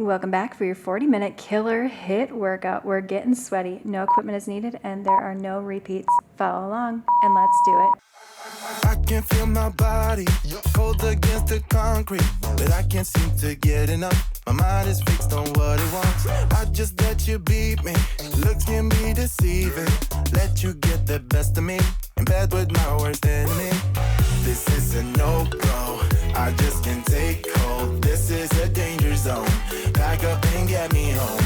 Welcome back for your 40-minute killer HIIT workout. We're getting sweaty. No equipment is needed, and there are no repeats. Follow along, and let's do it. I can feel my body cold against the concrete, but I can't seem to get enough. My mind is fixed on what it wants. I just let you beat me. Looks can be deceiving. Let you get the best of me in bed with my worst enemy. This is a no-go. I just can't take hold. This is a danger zone. Pack up and get me home.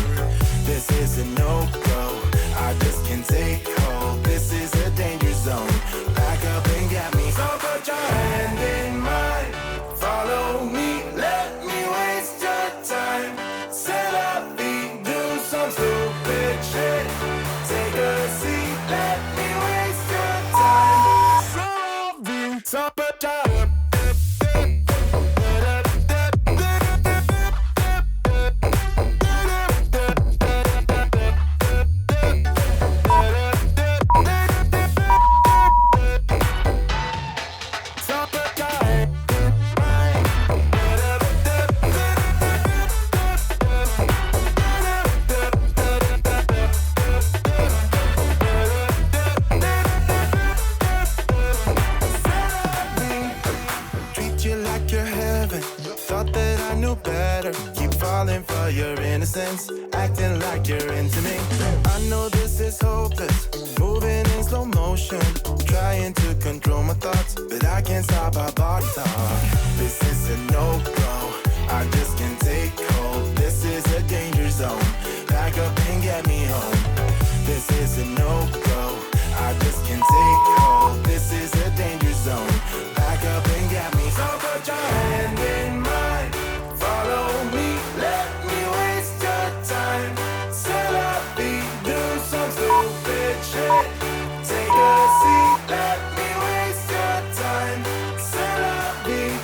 This is a no-go. I just can't take hold. This is a danger zone. Pack up and get me. So put your hand in mine. Follow me. Let me waste your time. Set up feet. Do some stupid shit. Take a seat. Let me waste your time. So put your acting like you're into me. I know this is hopeless, moving in slow motion, trying to control my thoughts, but I can't stop our body talk. This is a no-go, I just can't take hold. This is a danger zone, pack up and get me home. This is a no-go, I just can't take hold. This is a danger zone, pack up and get me. So put your hand in mine, follow me, let me waste your time. Set up feet, do some stupid shit. Take a seat, let me waste your time. Set up feet.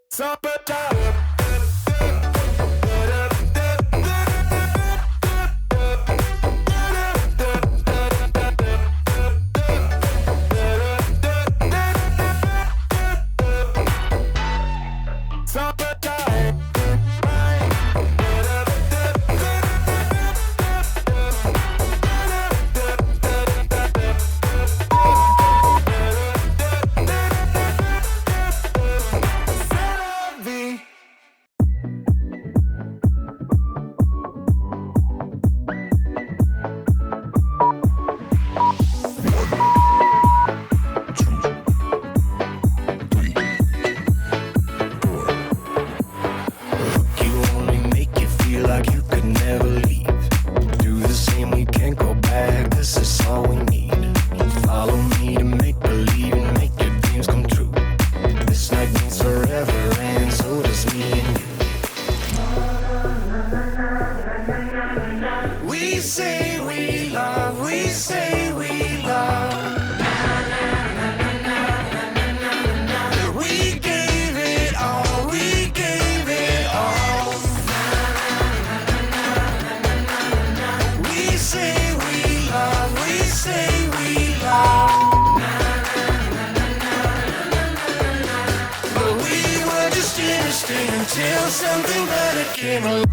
So put your until something better came along.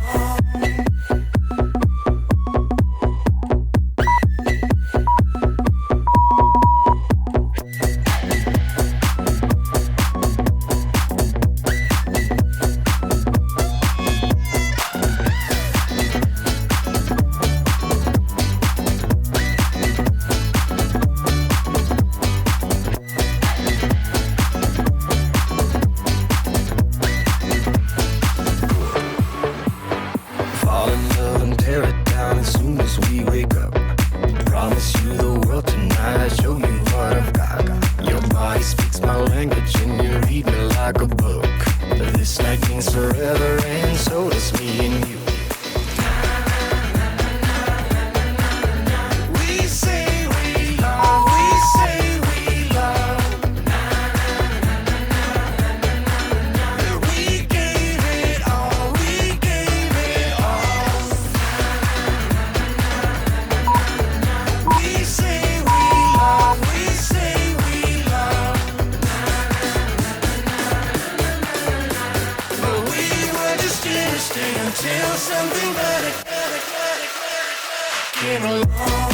till something better came along.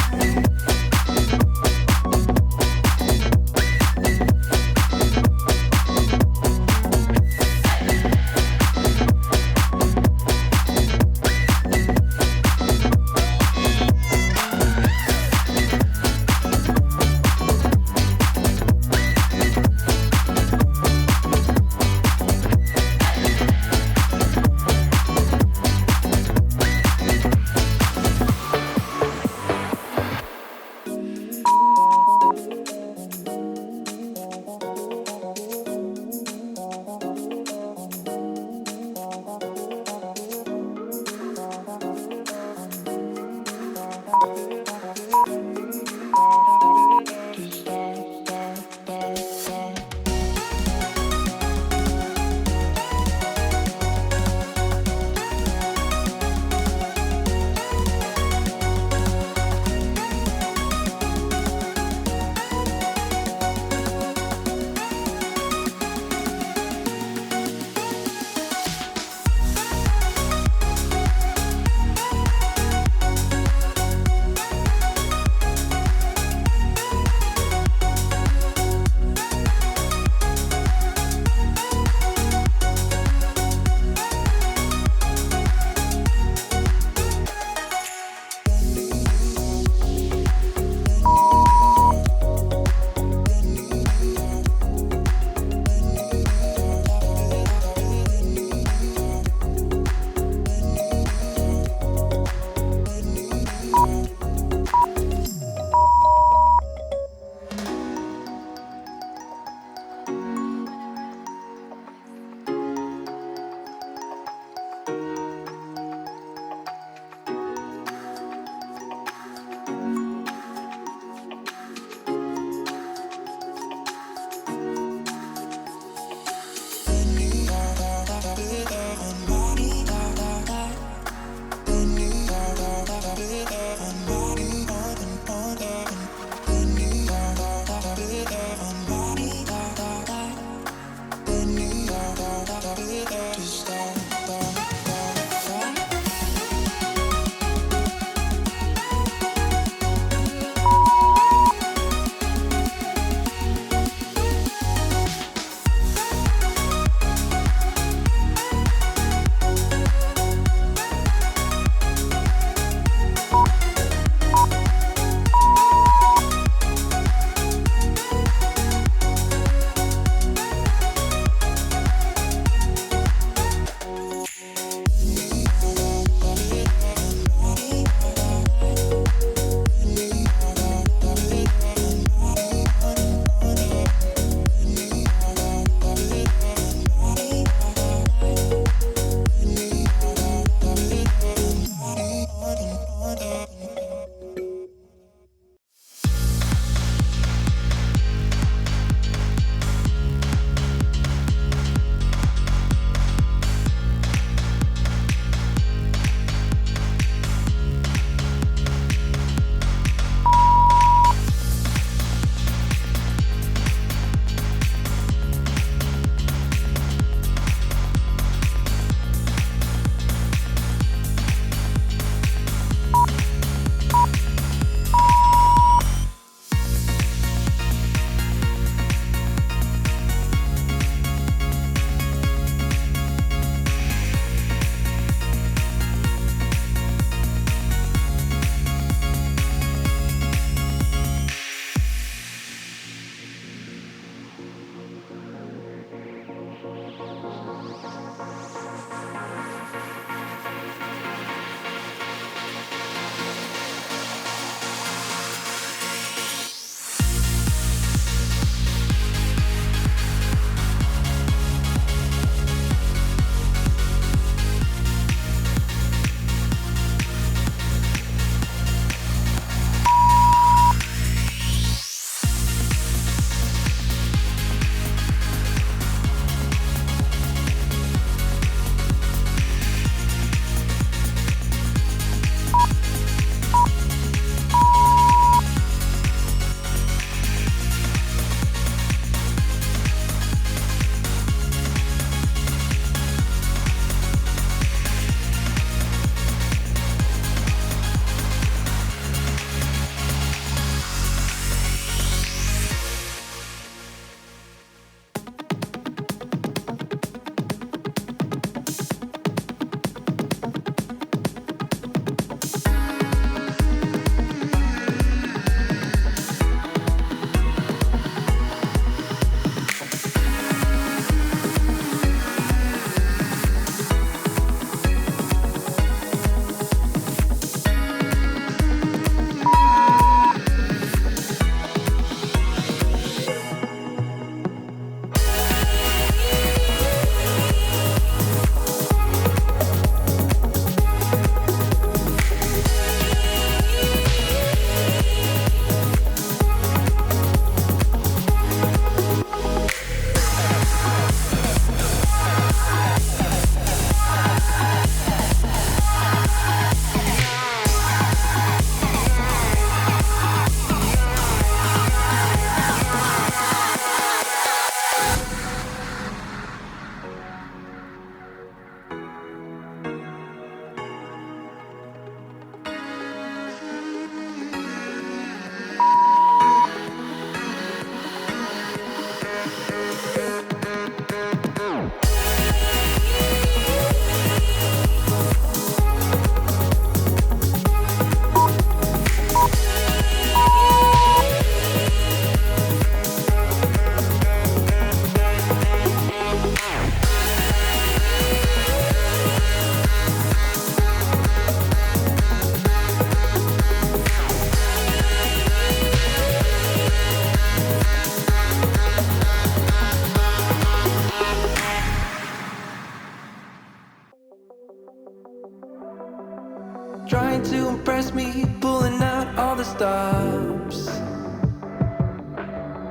trying to impress me, pulling out all the stops,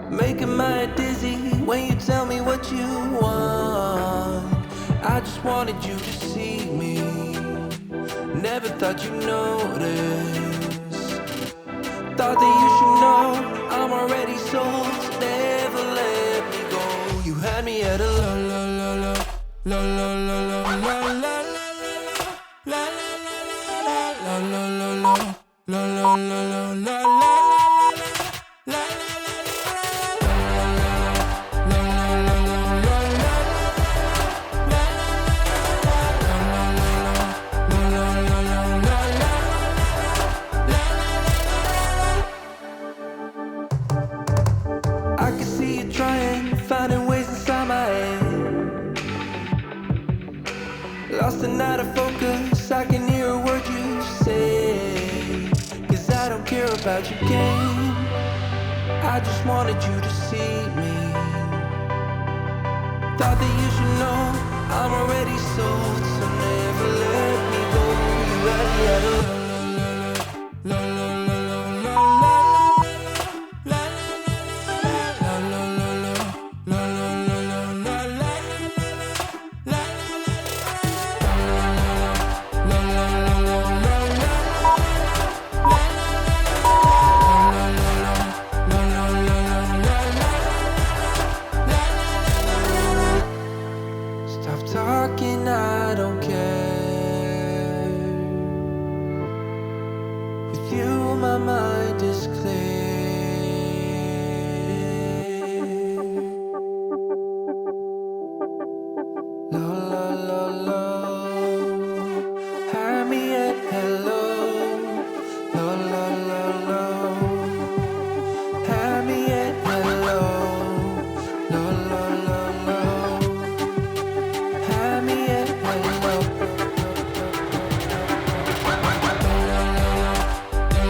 making my head dizzy when you tell me what you want. I just wanted you to see me, never thought you'd notice. Thought that you should know I'm already sold, so never let me go. You had me at a la la la la la la la la la la la la la la la la. I can see you trying, finding ways inside my head. Lost and out of focus, I can hear a word you say. Cause I don't care about your game, I just wanted you to see me. Thought that you should know I'm already sold, so never let me go. You had me at a la la la la la la. Stop talking, I don't care. With you, my mind is clear. La la la la. Have me at hello. La la la la. Have me at hello. La la la la. Have me at hello. La la la la.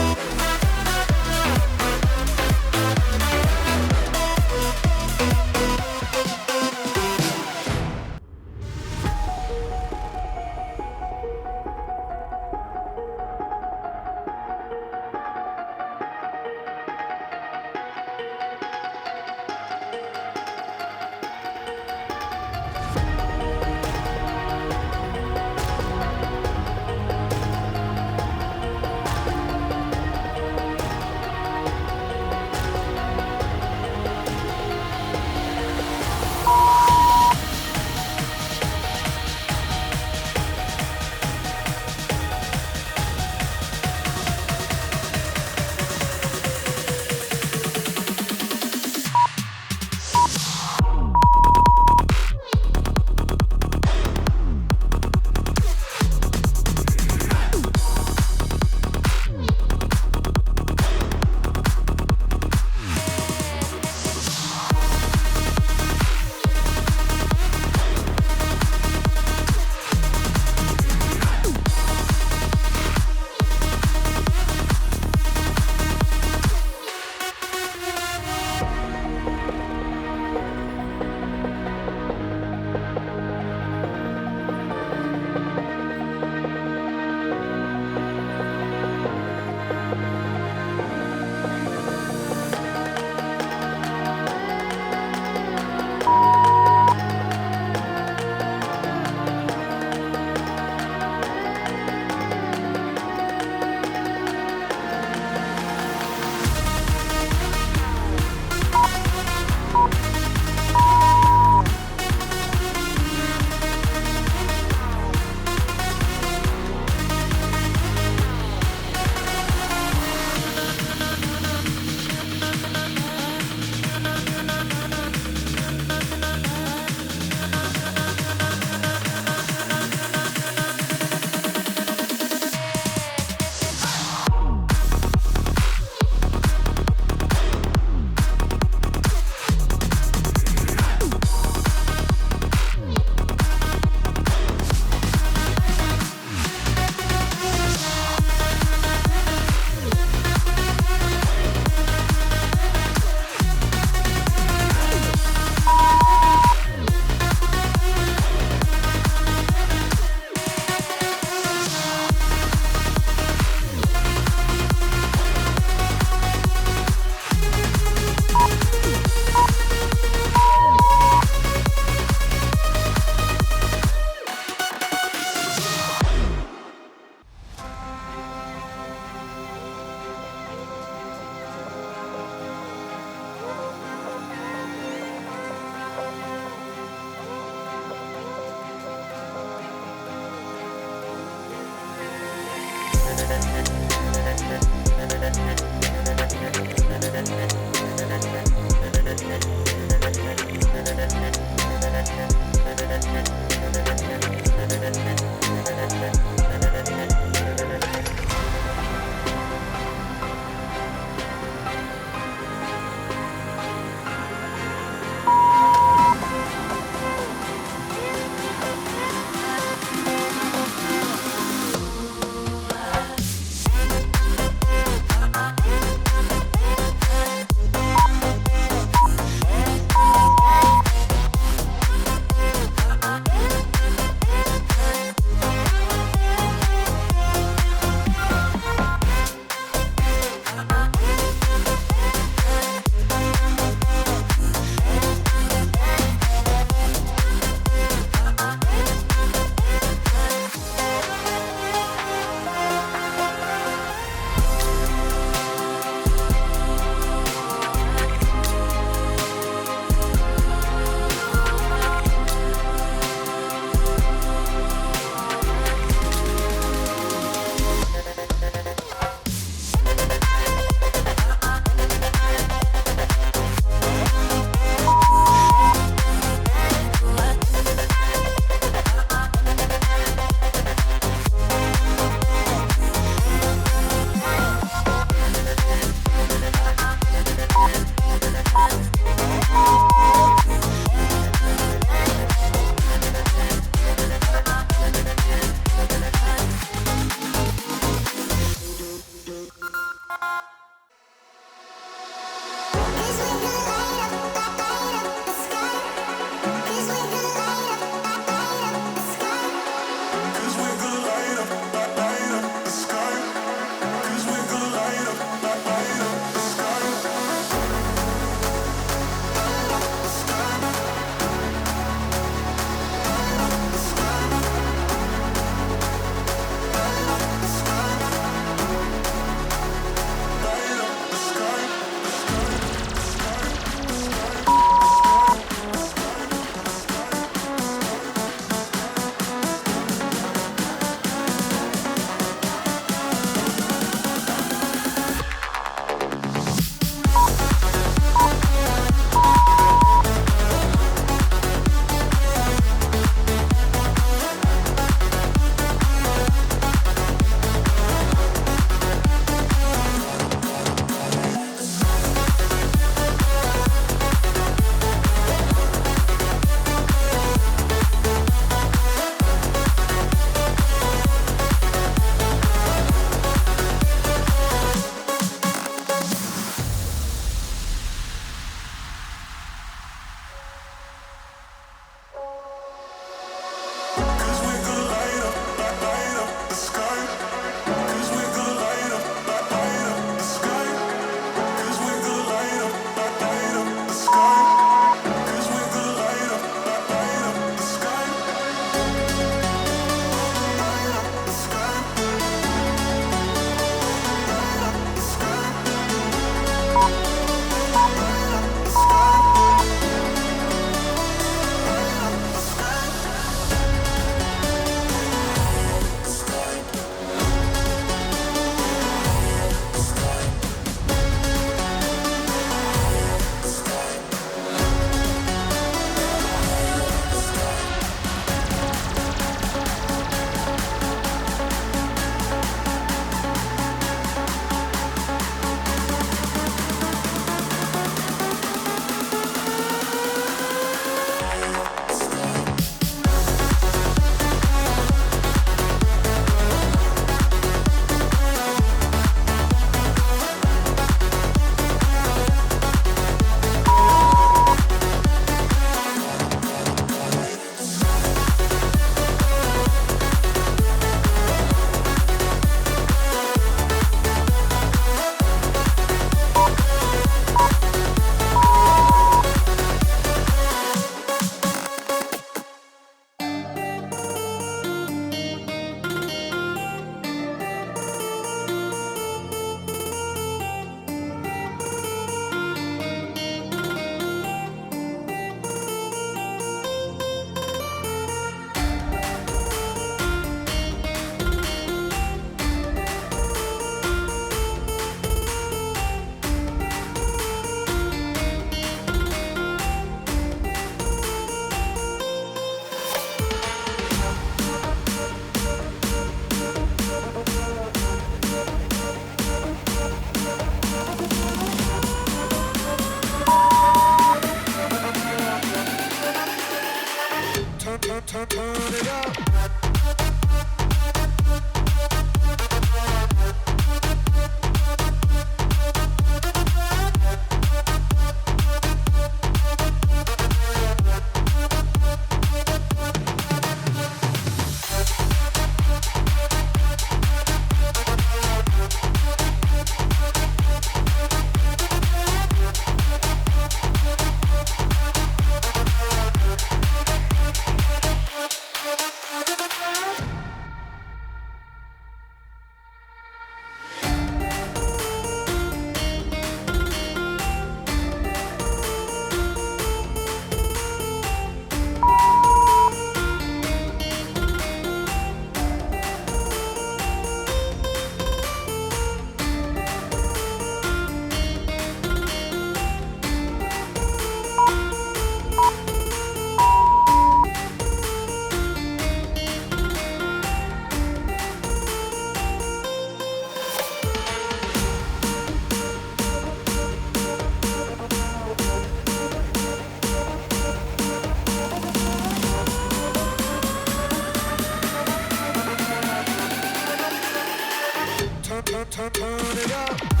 Turn it up.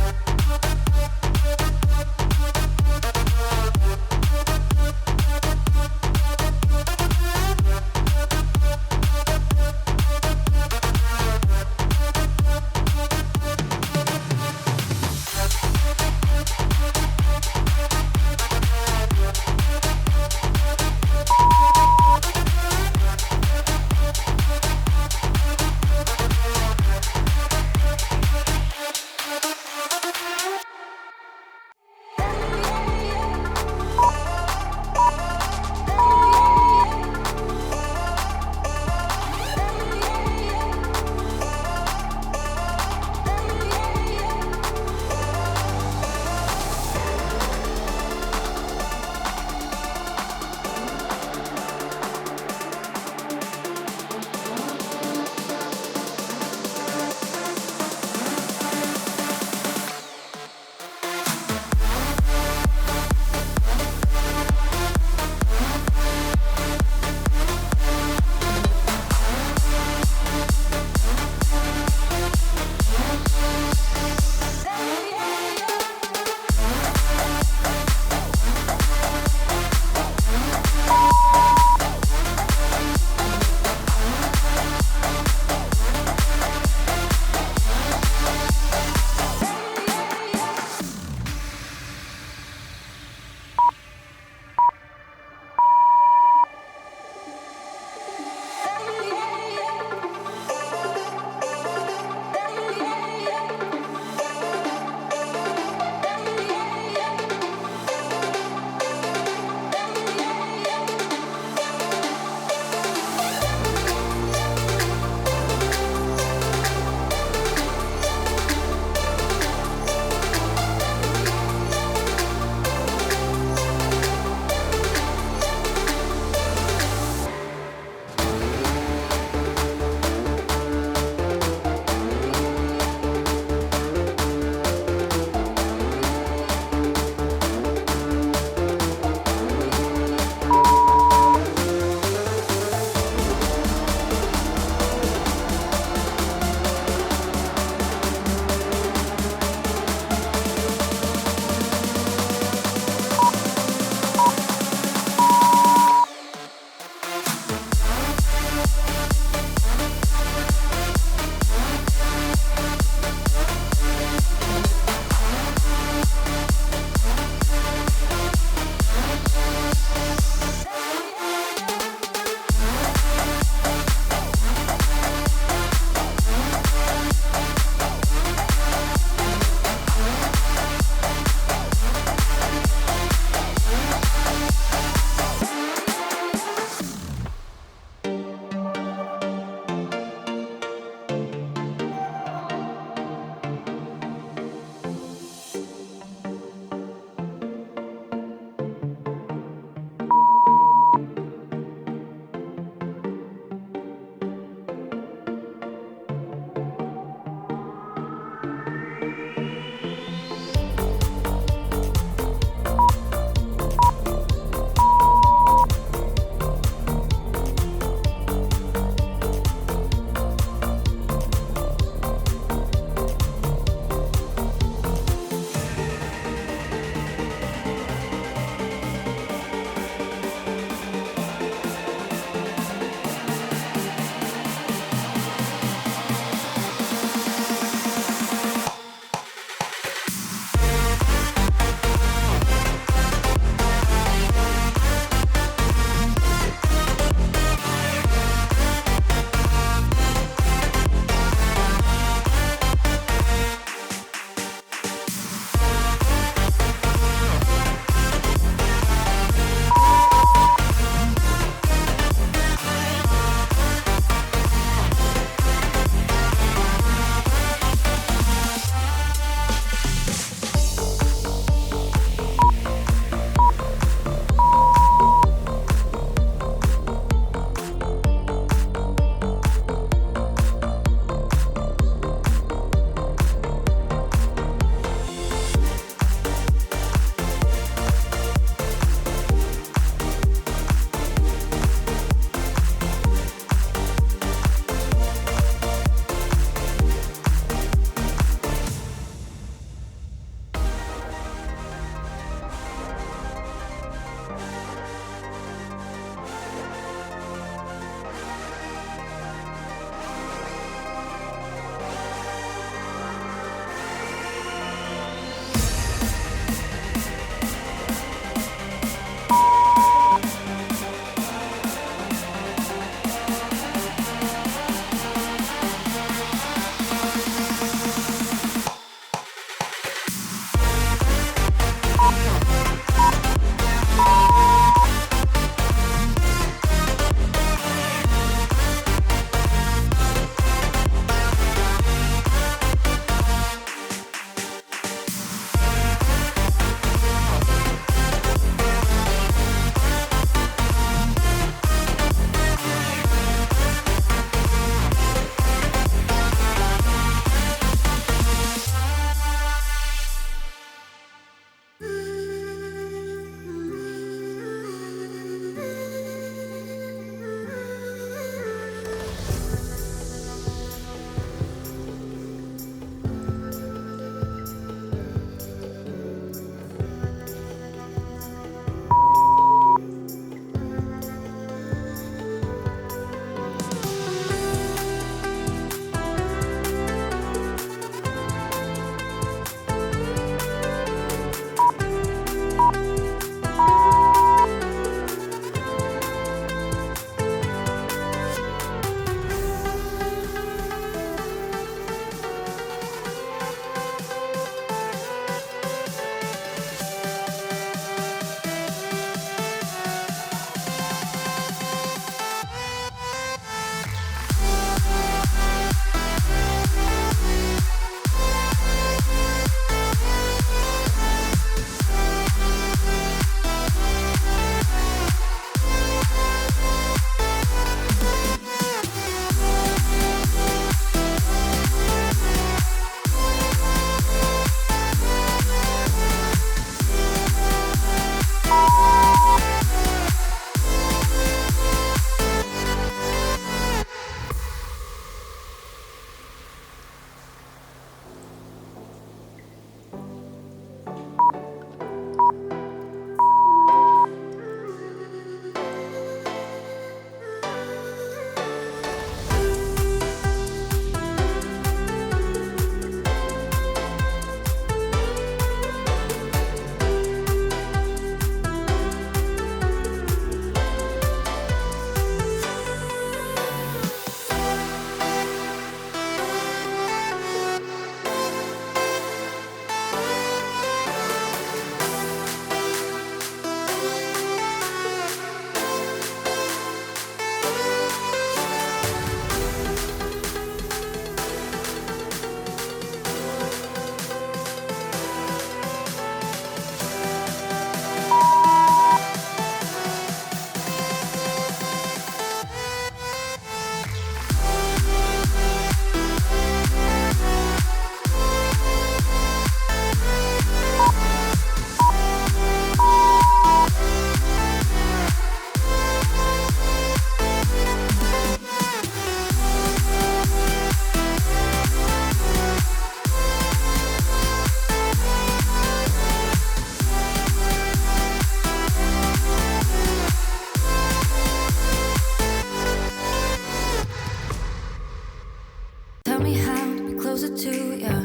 Tell me how to be closer to ya.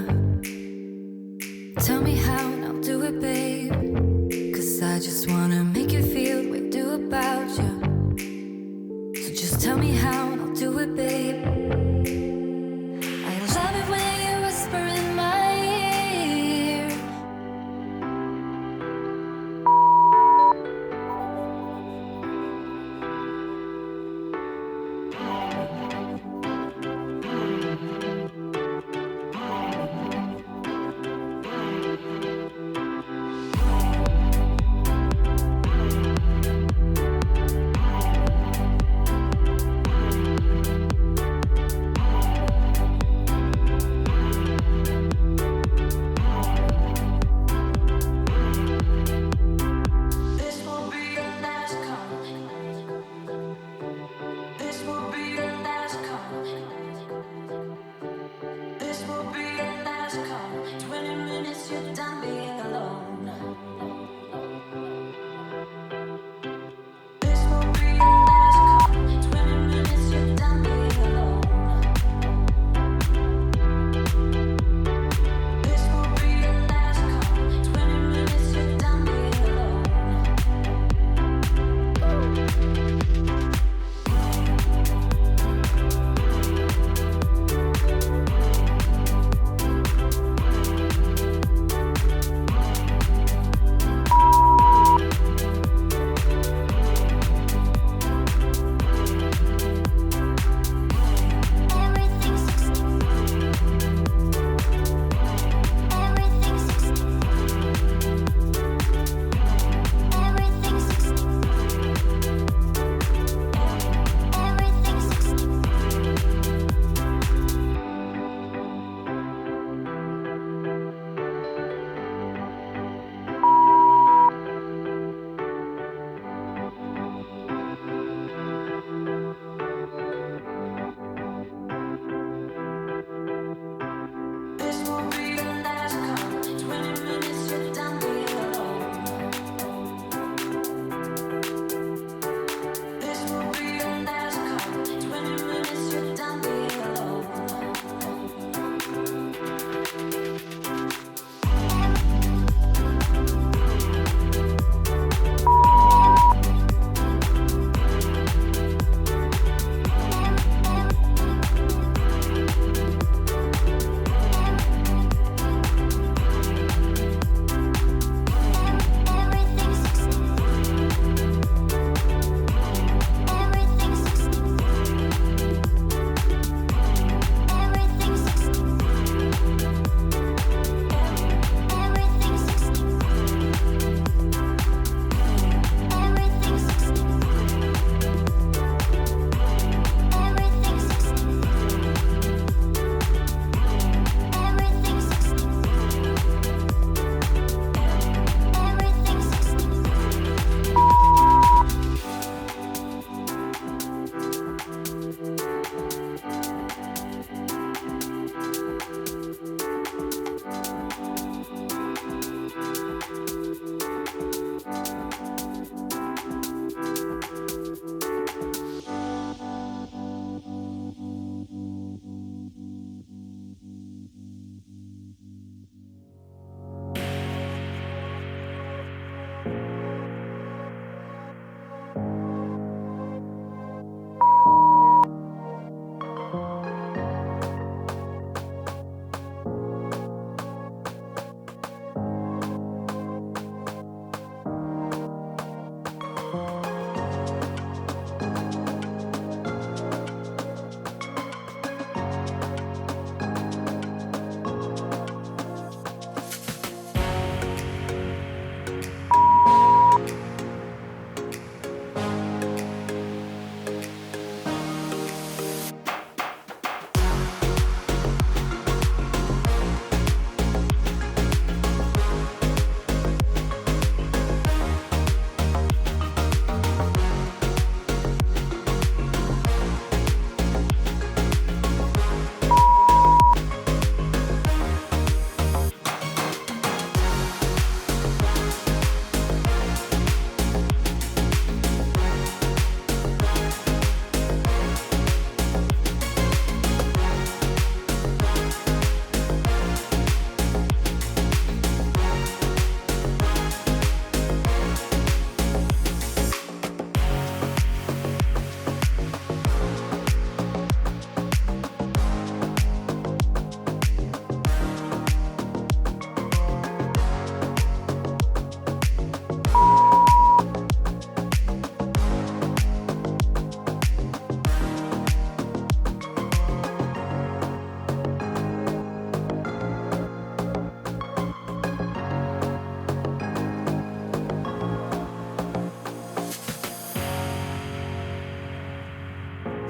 Tell me how and I'll do it, babe. 'Cause I just wanna make you feel what I do about you. So just tell me how and I'll do it, babe. I love it when you whisper in my ear.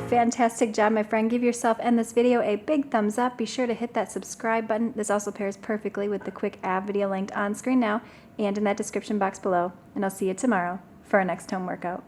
fantastic job, my friend. Give yourself and this video a big thumbs up. Be sure to hit that subscribe button. This also pairs perfectly with the quick ab video linked on screen now and in that description box below. And I'll see you tomorrow for our next home workout.